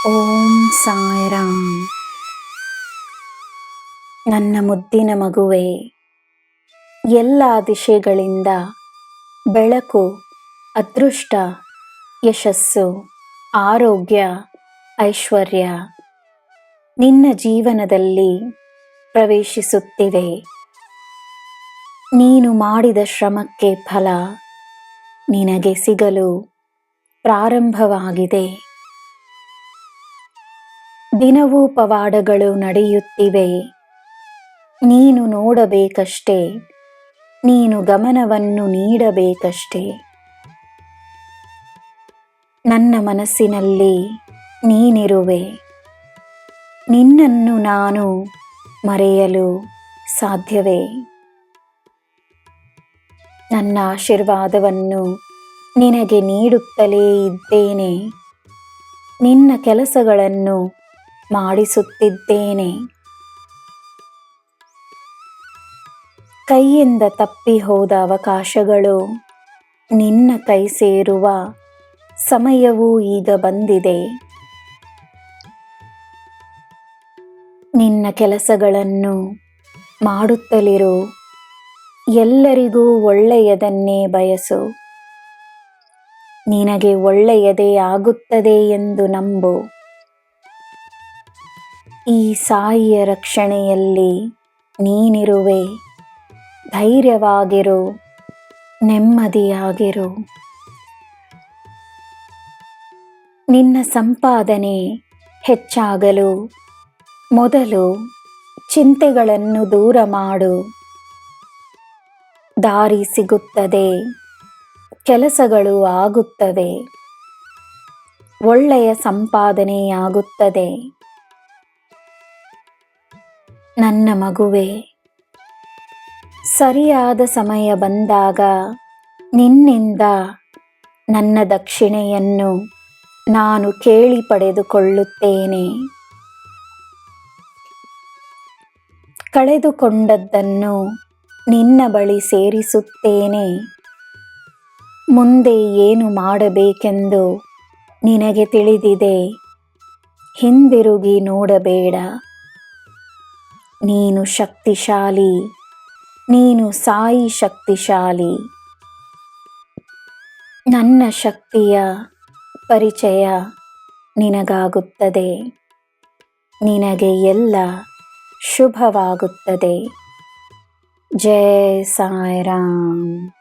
ಓಂ ಸಾಯಿರಾಮ್. ನನ್ನ ಮುದ್ದಿನ ಮಗುವೆ, ಎಲ್ಲ ದಿಶೆಗಳಿಂದ ಬೆಳಕು, ಅದೃಷ್ಟ, ಯಶಸ್ಸು, ಆರೋಗ್ಯ, ಐಶ್ವರ್ಯ ನಿನ್ನ ಜೀವನದಲ್ಲಿ ಪ್ರವೇಶಿಸುತ್ತಿವೆ. ನೀನು ಮಾಡಿದ ಶ್ರಮಕ್ಕೆ ಫಲ ನಿನಗೆ ಸಿಗಲು ಪ್ರಾರಂಭವಾಗಿದೆ. ದಿನವೂ ಪವಾಡಗಳು ನಡೆಯುತ್ತಿವೆ. ನೀನು ನೋಡಬೇಕಷ್ಟೇ, ನೀನು ಗಮನವನ್ನು ನೀಡಬೇಕಷ್ಟೇ. ನನ್ನ ಮನಸ್ಸಿನಲ್ಲಿ ನೀನಿರುವೆ. ನಿನ್ನನ್ನು ನಾನು ಮರೆಯಲು ಸಾಧ್ಯವೇ? ನನ್ನ ಆಶೀರ್ವಾದವನ್ನು ನಿನಗೆ ನೀಡುತ್ತಲೇ ಇದ್ದೇನೆ. ನಿನ್ನ ಕೆಲಸಗಳನ್ನು ಮಾಡಿಸುತ್ತಿದ್ದೇನೆ. ಕೈಯಿಂದ ತಪ್ಪಿ ಹೋದ ಅವಕಾಶಗಳು ನಿನ್ನ ಕೈ ಸೇರುವ ಸಮಯವೂ ಈಗ ಬಂದಿದೆ. ನಿನ್ನ ಕೆಲಸಗಳನ್ನು ಮಾಡುತ್ತಲಿರು. ಎಲ್ಲರಿಗೂ ಒಳ್ಳೆಯದನ್ನೇ ಬಯಸು. ನಿನಗೆ ಒಳ್ಳೆಯದೇ ಆಗುತ್ತದೆ ಎಂದು ನಂಬು. ಈ ಸಾಯಿಯ ರಕ್ಷಣೆಯಲ್ಲಿ ನೀನಿರುವೆ. ಧೈರ್ಯವಾಗಿರು, ನೆಮ್ಮದಿಯಾಗಿರು. ನಿನ್ನ ಸಂಪಾದನೆ ಹೆಚ್ಚಾಗಲು ಮೊದಲು ಚಿಂತೆಗಳನ್ನು ದೂರ ಮಾಡು. ದಾರಿ ಸಿಗುತ್ತದೆ, ಕೆಲಸಗಳು ಆಗುತ್ತವೆ, ಒಳ್ಳೆಯ ಸಂಪಾದನೆಯಾಗುತ್ತದೆ. ನನ್ನ ಮಗುವೆ, ಸರಿಯಾದ ಸಮಯ ಬಂದಾಗ ನಿನ್ನಿಂದ ನನ್ನ ದಕ್ಷಿಣೆಯನ್ನು ನಾನು ಕೇಳಿ ಪಡೆದುಕೊಳ್ಳುತ್ತೇನೆ. ಕಳೆದುಕೊಂಡದ್ದನ್ನು ನಿನ್ನ ಬಳಿ ಸೇರಿಸುತ್ತೇನೆ. ಮುಂದೆ ಏನು ಮಾಡಬೇಕೆಂದು ನಿನಗೆ ತಿಳಿದಿದೆ. ಹಿಂದಿರುಗಿ ನೋಡಬೇಡ. ನೀನು ಶಕ್ತಿಶಾಲಿ. ನೀನು ಸಾಯಿ ಶಕ್ತಿಶಾಲಿ. ನನ್ನ ಶಕ್ತಿಯ ಪರಿಚಯ ನಿನಗಾಗುತ್ತದೆ. ನಿನಗೆ ಎಲ್ಲ ಶುಭವಾಗುತ್ತದೆ. ಜೈ ಸಾಯಿರಾಮ್.